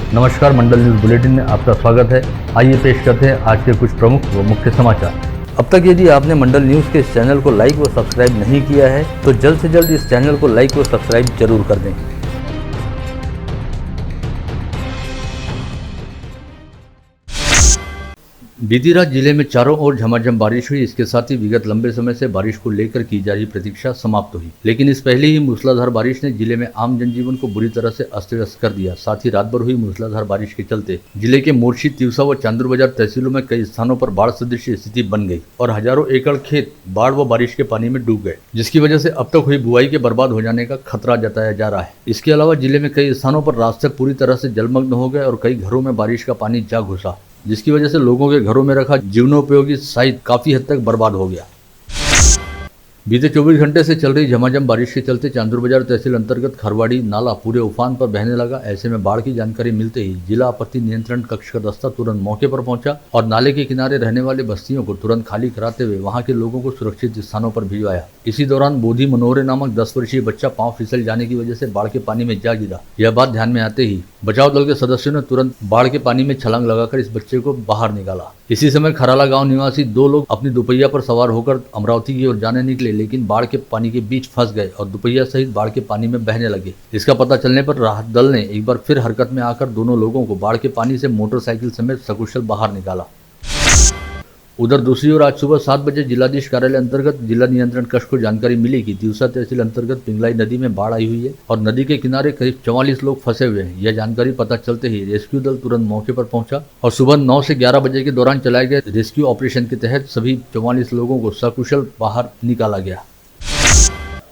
नमस्कार, मंडल news bulletin में आपका स्वागत है। आइए पेश करते हैं आज के कुछ प्रमुख व मुख्य समाचार। अब तक यदि आपने मंडल न्यूज़ के इस चैनल को लाइक व सब्सक्राइब नहीं किया है तो जल्द से जल्द इस चैनल को लाइक व सब्सक्राइब जरूर कर दें। बीती रात जिले में चारों ओर झमाझम बारिश हुई। इसके साथ ही विगत लंबे समय से बारिश को लेकर की जा रही प्रतीक्षा समाप्त हुई, लेकिन इस पहले ही मूसलाधार बारिश ने जिले में आम जनजीवन को बुरी तरह से अस्त व्यस्त कर दिया। साथ ही रात भर हुई मूसलाधार बारिश के चलते जिले के मोर्शी, तिवसा व चांदुर बाजार तहसीलों में कई स्थानों पर बाढ़ सदृश स्थिति बन गई और हजारों एकड़ खेत बाढ़ व बारिश के पानी में डूब गए, जिसकी वजह से अब तक हुई बुआई के बर्बाद हो जाने का खतरा जताया जा रहा है। इसके अलावा जिले में कई स्थानों पर रास्ते पूरी तरह से जलमग्न हो गए और कई घरों में बारिश का पानी जा घुसा, जिसकी वजह से लोगों के घरों में रखा जीवनोपयोगी साहित्य काफी हद तक बर्बाद हो गया। बीते 24 घंटे से चल रही झमाझम बारिश के चलते चांदुर बाजार तहसील अंतर्गत खरवाड़ी नाला पूरे उफान पर बहने लगा। ऐसे में बाढ़ की जानकारी मिलते ही जिला आपत्ति नियंत्रण कक्ष का दस्ता तुरंत मौके पर पहुंचा और नाले के किनारे रहने वाले बस्तियों को तुरंत खाली कराते हुए वहां के लोगों को सुरक्षित स्थानों पर भिजवाया। इसी दौरान बोधी मनोहरे नामक 10 वर्षीय बच्चा पांव फिसल जाने की वजह से बाढ़ के पानी में जा गिरा। यह बात ध्यान में आते ही बचाव दल के सदस्यों ने तुरंत बाढ़ के पानी में छलांग लगाकर इस बच्चे को बाहर निकाला। इसी समय खराला गांव निवासी 2 लोग अपनी दुपहिया पर सवार होकर अमरावती की ओर जाने निकले, लेकिन बाढ़ के पानी के बीच फंस गए और दुपहिया सहित बाढ़ के पानी में बहने लगे। इसका पता चलने पर राहत दल ने एक बार फिर हरकत में आकर दोनों लोगों को बाढ़ के पानी से मोटरसाइकिल समेत सकुशल बाहर निकाला। उधर दूसरी ओर आज सुबह 7 बजे जिलाधीश कार्यालय अंतर्गत जिला नियंत्रण कक्ष को जानकारी मिली कि तिवसा तहसील अंतर्गत पिंगलाई नदी में बाढ़ आई हुई है और नदी के किनारे करीब 44 लोग फंसे हुए हैं। यह जानकारी पता चलते ही रेस्क्यू दल तुरंत मौके पर पहुंचा और सुबह 9 से 11 बजे के दौरान चलाए गए रेस्क्यू ऑपरेशन के तहत सभी 44 लोगों को सकुशल बाहर निकाला गया।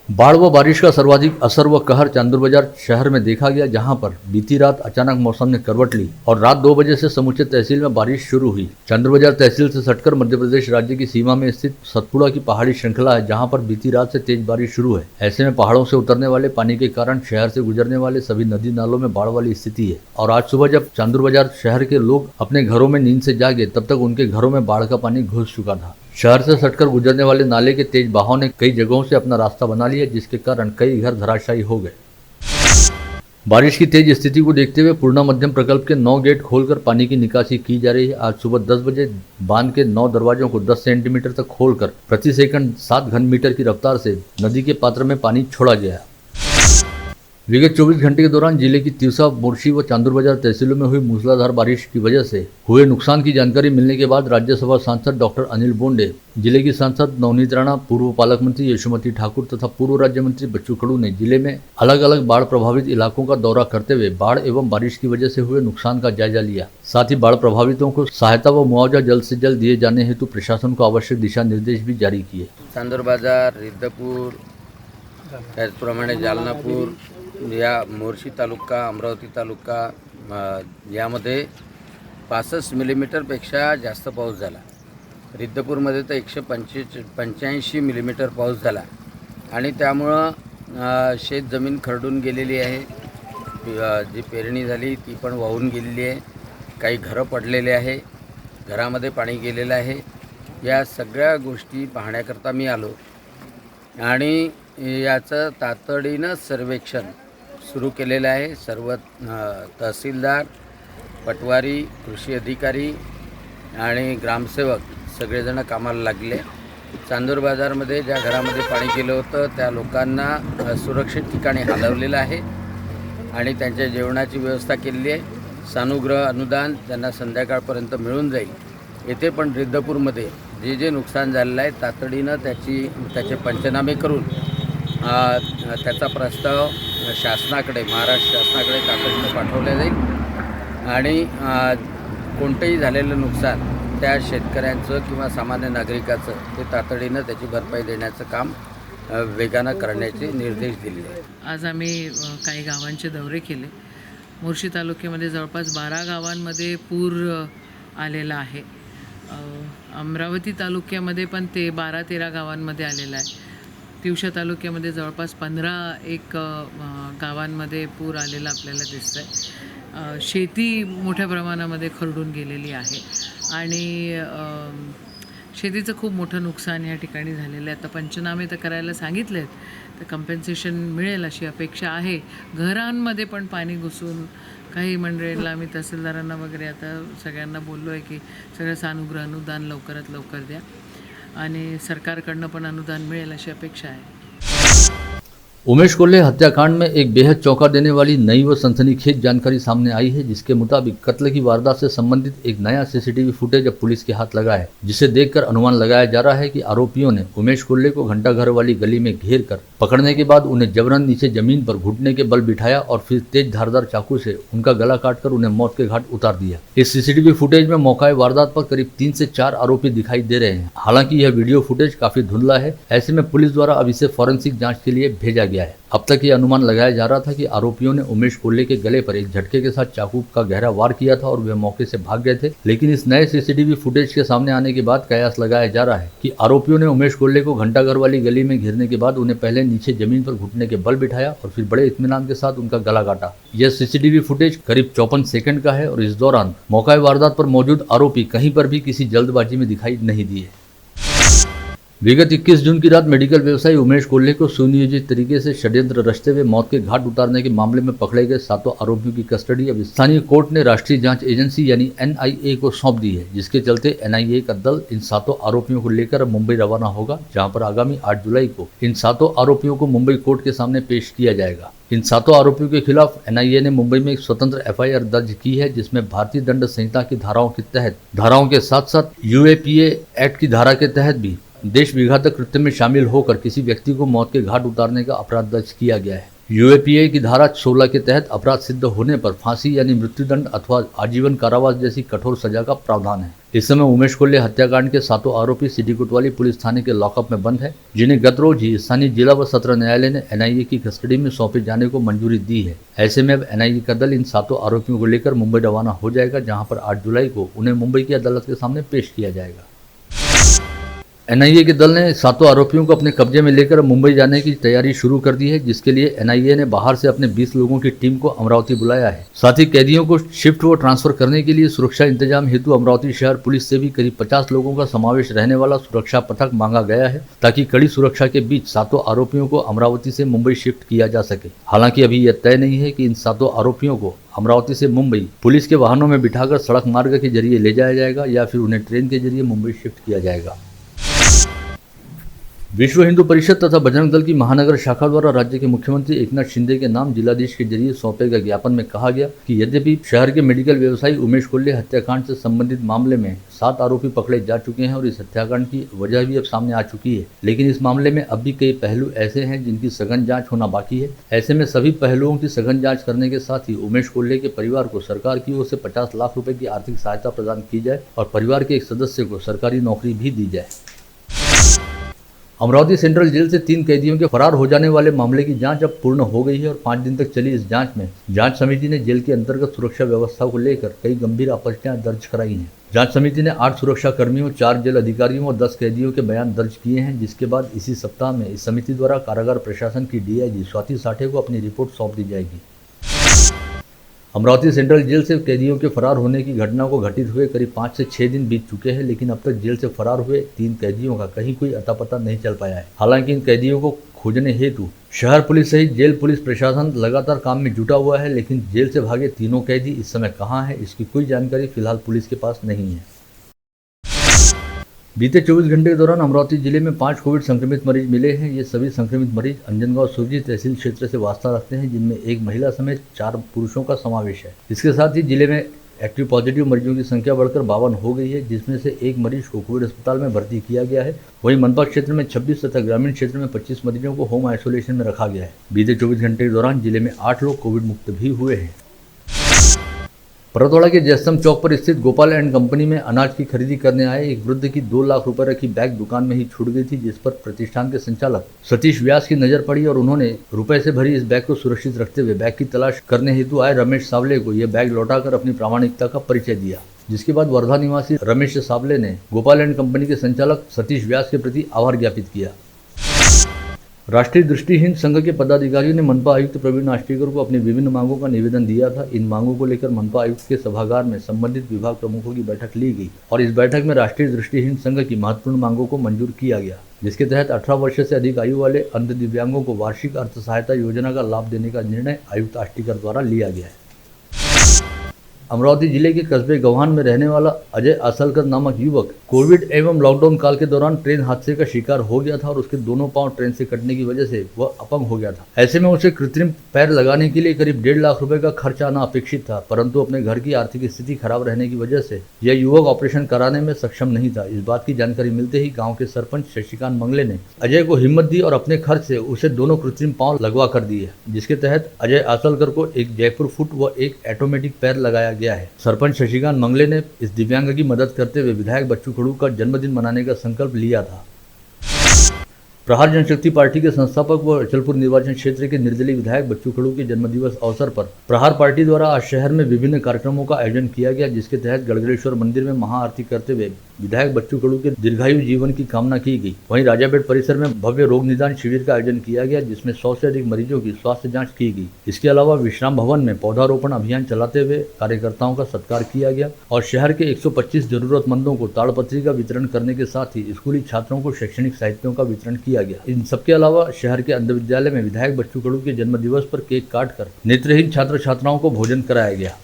बाढ़ व बारिश का सर्वाधिक असर व कहर चांदुर बाजार शहर में देखा गया, जहां पर बीती रात अचानक मौसम ने करवट ली और रात 2 बजे से समूचे तहसील में बारिश शुरू हुई। चांदुर बाजार तहसील से सटकर मध्य प्रदेश राज्य की सीमा में स्थित सतपुड़ा की पहाड़ी श्रृंखला है, जहां पर बीती रात से तेज बारिश शुरू है। ऐसे में पहाड़ों से उतरने वाले पानी के कारण शहर से गुजरने वाले सभी नदी नालों में बाढ़ वाली स्थिति है और आज सुबह जब चांदुर बाजार शहर के लोग अपने घरों में नींद से जागे तब तक उनके घरों में बाढ़ का पानी घुस चुका था। शहर से सटकर गुजरने वाले नाले के तेज बहाव ने कई जगहों से अपना रास्ता बना लिया, जिसके कारण कई घर धराशायी हो गए। बारिश की तेज स्थिति को देखते हुए पूर्णा मध्यम प्रकल्प के 9 गेट खोलकर पानी की निकासी की जा रही है। आज सुबह 10 बजे बांध के 9 दरवाजों को 10 सेंटीमीटर तक खोलकर प्रति सेकंड 7 घन मीटर की रफ्तार से नदी के पात्र में पानी छोड़ा गया। विगत 24 घंटे के दौरान जिले की तिवसा, मोर्शी व चांदुर बाजार तहसीलों में हुई मूसलाधार बारिश की वजह से हुए नुकसान की जानकारी मिलने के बाद राज्यसभा सांसद डॉक्टर अनिल बोंडे, जिले की सांसद नवनीत राणा, पूर्व पालक मंत्री यशोमती ठाकुर तथा पूर्व राज्य मंत्री बच्चू कडू ने जिले में अलग अलग बाढ़ प्रभावित इलाकों का दौरा करते हुए बाढ़ एवं बारिश की वजह से हुए नुकसान का जायजा लिया। साथ ही बाढ़ प्रभावितों को सहायता व मुआवजा जल्द से जल्द दिए जाने हेतु प्रशासन को आवश्यक दिशा निर्देश भी जारी किए। चांदूर बाजार, रिद्धपूर, त्याचप्रमाणे जालनापूर या मोर्शी तालुका, अमरावती तालुका यामध्ये 65 मिलीमीटरपेक्षा जास्त पाऊस झाला। रिद्धपूरमध्ये तर 185 मिलीमीटर पाऊस झाला आणि त्यामुळं शेत जमीन खरडून गेलेली आहे। जी पेरणी झाली ती पण वाहून गेलेली आहे। काही घरं पडलेले आहे, घरामध्ये पाणी गेलेलं आहे। या सगळ्या गोष्टी पाहण्याकरता मी आलो आणि याचं तातडीनं सर्वेक्षण सुरू केलेलं आहे। सर्व तहसीलदार, पटवारी, कृषी अधिकारी आणि ग्रामसेवक सगळेजण कामाला लागले। चांदूर बाजारमध्ये ज्या घरामध्ये पाणी गेलं होतं त्या लोकांना सुरक्षित ठिकाणी हलवलेलं आहे आणि त्यांच्या जेवणाची व्यवस्था केलेली आहे। सानुग्रह अनुदान त्यांना संध्याकाळपर्यंत मिळून जाईल। येथे पण रिद्धपूरमध्ये जे नुकसान झालेलं आहे तातडीनं त्याचे पंचनामे करून त्याचा प्रस्ताव शासनाकडे, महाराष्ट्र शासनाकडे तातडीनं पाठवला जाईल आणि कोणतेही झालेलं नुकसान त्या शेतकऱ्यांचं किंवा सामान्य नागरिकाचं ते तातडीनं त्याची भरपाई देण्याचं काम वेगानं करण्याचे निर्देश दिले आहेत। आज आम्ही काही गावांचे दौरे केले। मोर्शी तालुक्यामध्ये जवळपास 12 गावांमध्ये पूर आलेला आहे। अमरावती तालुक्यामध्ये पण ते 12-13 गावांमध्ये आलेला आहे। तिवसा तालुक्यामध्ये जवळपास 15 गावांमध्ये पूर आलेला आपल्याला दिसतंय। शेती मोठ्या प्रमाणामध्ये खरडून गेलेली आहे आणि शेतीचं खूप मोठं नुकसान या ठिकाणी झालेलं आहे. आता पंचनामे तर करायला सांगितले आहेत, तर कम्पेन्सेशन मिळेल अशी अपेक्षा आहे. घरांमध्ये पण पाणी घुसून काही मंडळींना आम्ही तहसीलदारांना वगैरे आता सगळ्यांना बोललो आहे की सगळं सानुग्रह अनुदान लवकरात लवकर द्या आणि सरकारकडनं पण अनुदान मिळेल अशी अपेक्षा आहे. उमेश कोल्हे हत्याकांड में एक बेहद चौंका देने वाली नई व सनसनीखेज जानकारी सामने आई है, जिसके मुताबिक कत्ल की वारदात से संबंधित एक नया सीसीटीवी फुटेज अब पुलिस के हाथ लगा है, जिसे देखकर अनुमान लगाया जा रहा है कि आरोपियों ने उमेश कोल्हे को घंटाघर वाली गली में घेर कर पकड़ने के बाद उन्हें जबरन नीचे जमीन पर घुटने के बल बिठाया और फिर तेज धारदार चाकू से उनका गला काटकर उन्हें मौत के घाट उतार दिया। इस सीसीटीवी फुटेज में मौका वारदात पर करीब 3 से 4 आरोपी दिखाई दे रहे हैं। हालांकि यह वीडियो फुटेज काफी धुंधला है, ऐसे में पुलिस द्वारा अब इसे फॉरेंसिक जांच के लिए भेजा गया है। अब तक ये अनुमान लगाया जा रहा था कि आरोपियों ने उमेश कोल्हे के गले पर एक झटके के साथ चाकू का गहरा वार किया था और वे मौके से भाग गए थे, लेकिन इस नए सीसीटीवी फुटेज के सामने आने के बाद कयास लगाया जा रहा है कि आरोपियों ने उमेश कोल्हे को घंटाघर वाली गली में घेरने के बाद उन्हें पहले नीचे जमीन पर घुटने के बल बिठाया और फिर बड़े इत्मीनान के साथ उनका गला काटा। यह सीसीटीवी फुटेज करीब 54 सेकंड का है और इस दौरान मौका वारदात पर मौजूद आरोपी कहीं पर भी किसी जल्दबाजी में दिखाई नहीं दिए। विगत 21 जून की रात मेडिकल व्यवसायी उमेश कोल्हे को सुनियोजित तरीके से षड्यंत्र रचते हुए मौत के घाट उतारने के मामले में पकड़े गए 7 आरोपियों की कस्टडी अब स्थानीय कोर्ट ने राष्ट्रीय जांच एजेंसी यानी NIA को सौंप दी है, जिसके चलते NIA का दल इन 7 आरोपियों को लेकर अब मुंबई रवाना होगा, जहां पर आगामी 8 जुलाई को इन 7 आरोपियों को मुंबई कोर्ट के सामने पेश किया जाएगा। इन 7 आरोपियों के खिलाफ NIA ने मुंबई में एक स्वतंत्र FIR दर्ज की है, जिसमें भारतीय दंड संहिता की धाराओं के तहत धाराओं के साथ साथ UAPA एक्ट की धारा के तहत भी देश विघातक कृत्य में शामिल होकर किसी व्यक्ति को मौत के घाट उतारने का अपराध दर्ज किया गया है। UAPA की धारा 16 के तहत अपराध सिद्ध होने पर फांसी यानी मृत्युदंड अथवा आजीवन कारावास जैसी कठोर सजा का प्रावधान है। इस समय उमेश कोल्हे हत्याकांड के 7 आरोपी सिटी कोतवाली पुलिस थाने के लॉकअप में बंद है, जिन्हें गत रोज ही स्थानीय जिला व सत्र न्यायालय ने NIA की कस्टडी में सौंपे जाने को मंजूरी दी है। ऐसे में अब NIA का दल इन 7 आरोपियों को लेकर मुंबई रवाना हो जाएगा, जहां पर 8 जुलाई को उन्हें मुंबई की अदालत के सामने पेश किया जाएगा। NIA के दल ने 7 आरोपियों को अपने कब्जे में लेकर मुंबई जाने की तैयारी शुरू कर दी है, जिसके लिए NIA ने बाहर से अपने 20 लोगों की टीम को अमरावती बुलाया है। साथ ही कैदियों को शिफ्ट व ट्रांसफर करने के लिए सुरक्षा इंतजाम हेतु अमरावती शहर पुलिस से भी करीब 50 लोगों का समावेश रहने वाला सुरक्षा पथक मांगा गया है, ताकि कड़ी सुरक्षा के बीच 7 आरोपियों को अमरावती से मुंबई शिफ्ट किया जा सके। हालांकि अभी यह तय नहीं है कि इन 7 आरोपियों को अमरावती से मुंबई पुलिस के वाहनों में बिठाकर सड़क मार्ग के जरिए ले जाया जाएगा या फिर उन्हें ट्रेन के जरिए मुंबई शिफ्ट किया जाएगा। विश्व हिंदू परिषद तथा बजरंग दल की महानगर शाखा द्वारा राज्य के मुख्यमंत्री एकनाथ शिंदे के नाम जिलाधीश के जरिए सौंपे गए ज्ञापन में कहा गया कि यद्यपि शहर के मेडिकल व्यवसायी उमेश कोल्हे हत्याकांड से संबंधित मामले में 7 आरोपी पकड़े जा चुके हैं और इस हत्याकांड की वजह भी अब सामने आ चुकी है, लेकिन इस मामले में अब भी कई पहलू ऐसे हैं जिनकी सघन जांच होना बाकी है। ऐसे में सभी पहलुओं की सघन जांच करने के साथ ही उमेश कोल्हे के परिवार को सरकार की ओर से 50 लाख रुपए की आर्थिक सहायता प्रदान की जाए और परिवार के एक सदस्य को सरकारी नौकरी भी दी जाए। अमरावती सेंट्रल जेल से 3 कैदियों के फरार हो जाने वाले मामले की जांच अब पूर्ण हो गई है और 5 दिन तक चली इस जांच में जांच समिति ने जेल के अंतर्गत सुरक्षा व्यवस्था को लेकर कई गंभीर आपत्तियां दर्ज कराई हैं। जांच समिति ने 8 सुरक्षा कर्मियों, 4 जेल अधिकारियों और 10 कैदियों के बयान दर्ज किए हैं, जिसके बाद इसी सप्ताह में इस समिति द्वारा कारागार प्रशासन की DIG स्वाति साठे को अपनी रिपोर्ट सौंप दी जाएगी। अमरावती सेंट्रल जेल से कैदियों के फरार होने की घटना को घटित हुए करीब 5 से 6 दिन बीत चुके हैं, लेकिन अब तक जेल से फरार हुए 3 कैदियों का कहीं कोई अता पता नहीं चल पाया है। हालांकि इन कैदियों को खोजने हेतु शहर पुलिस सहित जेल पुलिस प्रशासन लगातार काम में जुटा हुआ है, लेकिन जेल से भागे तीनों कैदी इस समय कहां हैं, इसकी कोई जानकारी फिलहाल पुलिस के पास नहीं है। बीते 24 घंटे के दौरान अमरावती जिले में 5 कोविड संक्रमित मरीज मिले हैं। ये सभी संक्रमित मरीज अंजनगांव सुरजी तहसील क्षेत्र से वास्ता रखते हैं, जिनमें 1 महिला समेत 4 पुरुषों का समावेश है। इसके साथ ही जिले में एक्टिव पॉजिटिव मरीजों की संख्या बढ़कर 52 हो गई है, जिसमें से 1 मरीज को कोविड अस्पताल में भर्ती किया गया है। वहीं मनपा क्षेत्र में 26 तथा ग्रामीण क्षेत्र में 25 मरीजों को होम आइसोलेशन में रखा गया है। बीते 24 घंटे के दौरान जिले में 8 लोग कोविड मुक्त भी हुए हैं। परतवाड़ा के जयस्तंभ चौक पर स्थित गोपाल एंड कंपनी में अनाज की खरीदी करने आए एक वृद्ध की 2 लाख रुपए रखी बैग दुकान में ही छूट गई थी, जिस पर प्रतिष्ठान के संचालक सतीश व्यास की नजर पड़ी और उन्होंने रुपए से भरी इस बैग को सुरक्षित रखते हुए बैग की तलाश करने हेतु आए रमेश सावले को यह बैग लौटाकर अपनी प्रामाणिकता का परिचय दिया। जिसके बाद वर्धा निवासी रमेश सावले ने गोपाल एंड कंपनी के संचालक सतीश व्यास के प्रति आभार ज्ञापित किया। राष्ट्रीय दृष्टिहीन संघ के पदाधिकारियों ने मनपा आयुक्त प्रवीण आष्टीकर को अपनी विभिन्न मांगों का निवेदन दिया था। इन मांगों को लेकर मनपा आयुक्त के सभागार में संबंधित विभाग प्रमुखों की बैठक ली गई और इस बैठक में राष्ट्रीय दृष्टिहीन संघ की महत्वपूर्ण मांगों को मंजूर किया गया, जिसके तहत 18 वर्ष से अधिक आयु वाले अंध दिव्यांगों को वार्षिक अर्थ सहायता योजना का लाभ देने का निर्णय आयुक्त आष्टीकर द्वारा लिया गया है। अमरावती जिले के कस्बे गव्हान में रहने वाला अजय आसलकर नामक युवक कोविड एवं लॉकडाउन काल के दौरान ट्रेन हादसे का शिकार हो गया था और उसके दोनों पांव ट्रेन से कटने की वजह से वह अपंग हो गया था। ऐसे में उसे कृत्रिम पैर लगाने के लिए करीब 1.5 लाख रुपए का खर्च आना अपेक्षित था, परंतु अपने घर की आर्थिक स्थिति खराब रहने की वजह से यह युवक ऑपरेशन कराने में सक्षम नहीं था। इस बात की जानकारी मिलते ही गाँव के सरपंच शशिकांत मंगले ने अजय को हिम्मत दी और अपने खर्च से उसे दोनों कृत्रिम पाँव लगवा कर दिए, जिसके तहत अजय आसलकर को एक जयपुर फुट व एक ऑटोमेटिक पैर लगाया गया है। सरपंच शशिकांत मंगले ने इस दिव्यांग की मदद करते हुए विधायक बच्चू खड़ू का जन्मदिन मनाने का संकल्प लिया था। प्रहार जनशक्ति पार्टी के संस्थापक व अचलपुर निर्वाचन क्षेत्र के निर्दलीय विधायक बच्चू खड़ू के जन्मदिवस अवसर पर प्रहार पार्टी द्वारा आज शहर में विभिन्न कार्यक्रमों का आयोजन किया गया, जिसके तहत गड़गड़ेश्वर मंदिर में महाआरती करते हुए विधायक बच्चू खड़ू के दीर्घायु जीवन की कामना की गई। वहीं राजापेट परिसर में भव्य रोग निदान शिविर का आयोजन किया गया, जिसमें 100 से अधिक मरीजों की स्वास्थ्य जांच की गई। इसके अलावा विश्राम भवन में पौधारोपण अभियान चलाते हुए कार्यकर्ताओं का सत्कार किया गया और शहर के 125 जरूरतमंदों को ताड़पत्री का वितरण करने के साथ ही स्कूली छात्रों को शैक्षणिक साहित्यों का वितरण किया गया। इन सबके अलावा शहर के अंध विद्यालय में विधायक बच्चू खड़ू के जन्म दिवस पर केक काटकर नेत्रहीन छात्र छात्राओं को भोजन कराया गया।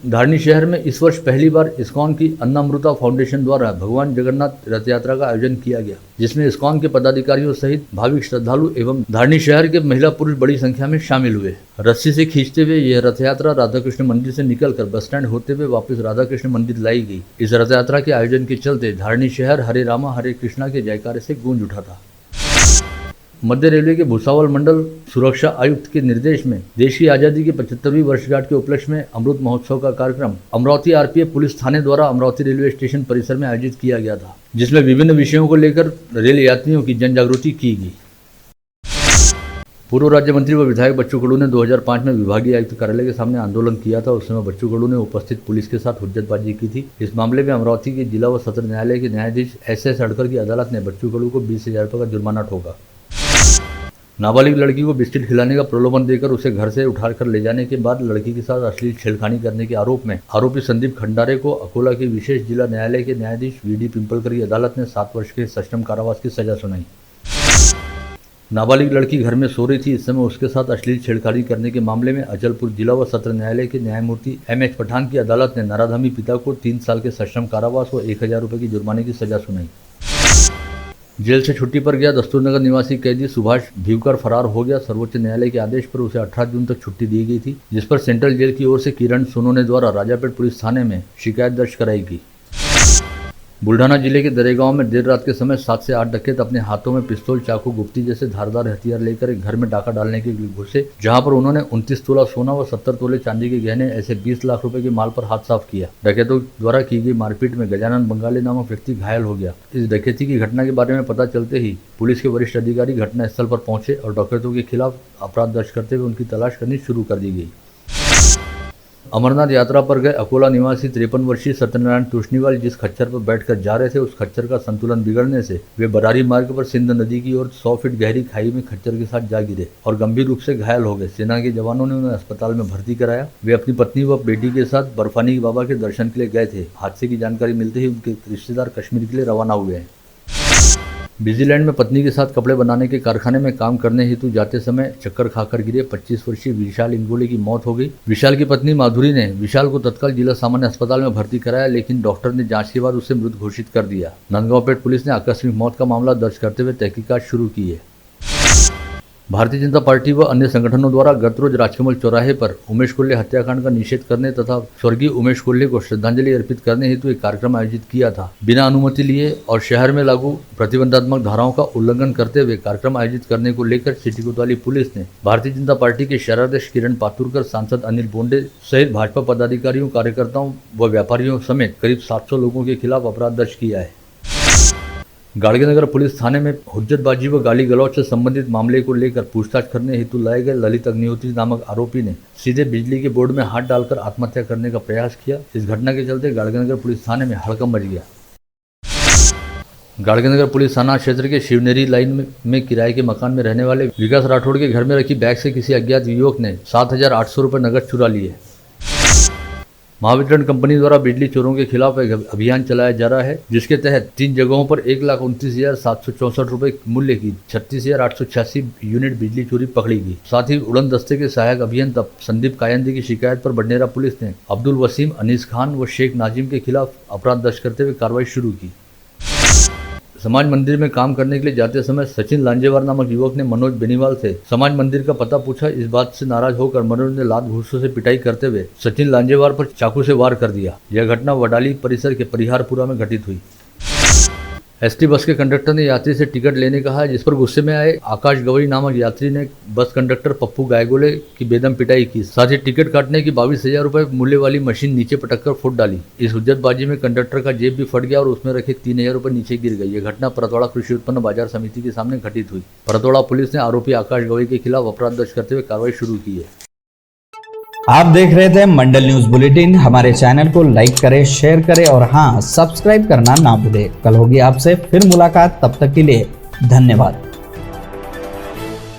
धारनी शहर में इस वर्ष पहली बार इस्कॉन की अन्नामृता फाउंडेशन द्वारा भगवान जगन्नाथ रथ यात्रा का आयोजन किया गया, जिसमें इस्कॉन के पदाधिकारियों सहित भाविक श्रद्धालु एवं धारनी शहर के महिला पुरुष बड़ी संख्या में शामिल हुए। रस्सी से खींचते हुए यह रथ यात्रा राधा कृष्ण मंदिर से निकलकर बस स्टैंड होते हुए वापस राधा कृष्ण मंदिर लाई गई। इस रथ यात्रा के आयोजन के चलते धारनी शहर हरे रामा हरे कृष्णा के जयकारे से गूंज उठा था। मध्य रेलवे के भुसावल मंडल सुरक्षा आयुक्त के निर्देश में देश की आज़ादी की 75वीं वर्षगांठ के उपलक्ष्य में अमृत महोत्सव का कार्यक्रम अमरावती आरपीएफ पुलिस थाने द्वारा अमरावती रेलवे स्टेशन परिसर में आयोजित किया गया था, जिसमें विभिन्न विषयों को लेकर रेल यात्रियों की जन जागृति की गई। पूर्व राज्य मंत्री व विधायक बच्चू खड़ू ने 2005 में विभागीय आयुक्त कार्यालय के सामने आंदोलन किया था। उस समय बच्चू खड़ू ने उपस्थित पुलिस के साथ हुज्जतबाजी की थी। इस मामले में अमरावती के जिला व सत्र न्यायालय के न्यायाधीश SS अडकर की अदालत ने बच्चू खड़ू को 20,000 रुपये का जुर्माना ठोका। नाबालिग लड़की को बिस्किट खिलाने का प्रलोभन देकर उसे घर से उठाकर ले जाने के बाद लड़की के साथ अश्लील छेड़खानी करने के आरोप में आरोपी संदीप खंडारे को अकोला के विशेष जिला न्यायालय के न्यायाधीश VD पिंपलकर की अदालत ने 7 वर्ष के सश्रम कारावास की सजा सुनाई। नाबालिग लड़की घर में सो रही थी। इस समय उसके साथ अश्लील छेड़खानी करने के मामले में अचलपुर जिला व सत्र न्यायालय के न्यायमूर्ति MH पठान की अदालत ने नराधमी पिता को 3 साल के सश्रम कारावास व 1,000 रुपये की जुर्माने की सजा सुनाई। जेल से छुट्टी पर गया दस्तूरनगर निवासी कैदी सुभाष भीवकर फरार हो गया। सर्वोच्च न्यायालय के आदेश पर उसे 18 जून तक छुट्टी दी गई थी, जिस पर सेंट्रल जेल की ओर से किरण सोनोने द्वारा राजापेट पुलिस थाने में शिकायत दर्ज कराई गई। बुल्ढाना जिले के दरेगांव में देर रात के समय 7 से 8 डकैत अपने हाथों में पिस्तौल, चाकू, गुप्ती जैसे धारदार हथियार लेकर एक घर में डाका डालने के लिए घुसे, जहां पर उन्होंने 29 तोला सोना व 70 तोले चांदी के गहने ऐसे 20 लाख रुपए के माल पर हाथ साफ किया। डकैतों द्वारा की गई मारपीट में गजानन बंगाली नामक व्यक्ति घायल हो गया। इस डकैती की घटना के बारे में पता चलते ही पुलिस के वरिष्ठ अधिकारी घटनास्थल पर पहुंचे और डकैतों के खिलाफ अपराध दर्ज करते हुए उनकी तलाश करनी शुरू कर दी गई। अमरनाथ यात्रा पर गए अकोला निवासी 53 वर्षीय सत्यनारायण तूष्णीवाल जिस खच्चर पर बैठकर जा रहे थे, उस खच्चर का संतुलन बिगड़ने से वे बरारी मार्ग पर सिंध नदी की ओर 100 फीट गहरी खाई में खच्चर के साथ जा गिरे और गंभीर रूप से घायल हो गए। सेना के जवानों ने उन्हें अस्पताल में भर्ती कराया। वे अपनी पत्नी व बेटी के साथ बर्फानी बाबा के दर्शन के लिए गए थे। हादसे की जानकारी मिलते ही उनके रिश्तेदार कश्मीर के लिए रवाना हुए हैं। बिजीलैंड में पत्नी के साथ कपड़े बनाने के कारखाने में काम करने हेतु जाते समय चक्कर खाकर गिरे 25 वर्षीय विशाल इंगोले की मौत हो गई। विशाल की पत्नी माधुरी ने विशाल को तत्काल जिला सामान्य अस्पताल में भर्ती कराया, लेकिन डॉक्टर ने जांच के बाद उसे मृत घोषित कर दिया। नंदगांवपेट पुलिस ने आकस्मिक मौत का मामला दर्ज करते हुए तहकीकात शुरू की है। भारतीय जनता पार्टी व अन्य संगठनों द्वारा गत रोज राजकमल चौराहे पर उमेश कोल्हे हत्याकांड का निषेध करने तथा स्वर्गीय उमेश कोल्हे को श्रद्धांजलि अर्पित करने हेतु एक कार्यक्रम आयोजित किया था। बिना अनुमति लिए और शहर में लागू प्रतिबंधात्मक धाराओं का उल्लंघन करते हुए कार्यक्रम आयोजित करने को लेकर सिटी कोतवाली पुलिस ने भारतीय जनता पार्टी के शहराध्यक्ष किरण पातुरकर, सांसद अनिल बोंडे सहित भाजपा पदाधिकारियों, कार्यकर्ताओं व व्यापारियों समेत करीब 700 लोगों के खिलाफ अपराध दर्ज किया है। गाड़गेनगर पुलिस थाने में हुज्जतबाजी व गाली गलौज से संबंधित मामले को लेकर पूछताछ करने हेतु लाए गए ललित अग्निहोत्री नामक आरोपी ने सीधे बिजली के बोर्ड में हाथ डालकर आत्महत्या करने का प्रयास किया। इस घटना के चलते गाड़गेनगर पुलिस थाने में हड़कंप मच गया। गाड़गेनगर पुलिस थाना क्षेत्र के शिवनेरी लाइन में किराए के मकान में रहने वाले विकास राठौड़ के घर में रखी बैग से किसी अज्ञात युवक ने 7,800 रुपये नकद चुरा लिए। महावितरण कंपनी द्वारा बिजली चोरों के खिलाफ एक अभियान चलाया जा रहा है, जिसके तहत 3 जगहों पर 1,29,764 रुपये मूल्य की 36,886 यूनिट बिजली चोरी पकड़ी गई। साथ ही उड़न दस्ते के सहायक अभियंता संदीप कायंदे की शिकायत पर बडनेरा पुलिस ने अब्दुल वसीम, अनीस खान व शेख नाजिम के खिलाफ अपराध दर्ज करते हुए कार्रवाई शुरू की। समाज मंदिर में काम करने के लिए जाते समय सचिन लांजेवार नामक युवक ने मनोज बेनीवाल से समाज मंदिर का पता पूछा। इस बात से नाराज होकर मनोज ने लात घूंसों से पिटाई करते हुए सचिन लांजेवार पर चाकू से वार कर दिया। यह घटना वडाली परिसर के परिहारपुरा में घटित हुई। एसटी बस के कंडक्टर ने यात्री से टिकट लेने कहा, जिस पर गुस्से में आए आकाश गवई नामक यात्री ने बस कंडक्टर पप्पू गायगोले की बेदम पिटाई की। साथ ही टिकट काटने की 22,000 रुपये मूल्य वाली मशीन नीचे पटककर फूट डाली। इस हुज्जतबाजी में कंडक्टर का जेब भी फट गया और उसमें रखे 3,000 रुपये नीचे गिर गए। यह घटना परतवाड़ा कृषि उत्पन्न बाजार समिति के सामने घटित हुई। परतवाड़ा पुलिस ने आरोपी आकाश गवई के खिलाफ अपराध दर्ज करते हुए कार्रवाई शुरू की है। आप देख रहे थे मंडल न्यूज बुलेटिन। हमारे चैनल को लाइक करें, शेयर करें और हाँ, सब्सक्राइब करना ना भूलें। कल होगी आपसे फिर मुलाकात, तब तक के लिए धन्यवाद।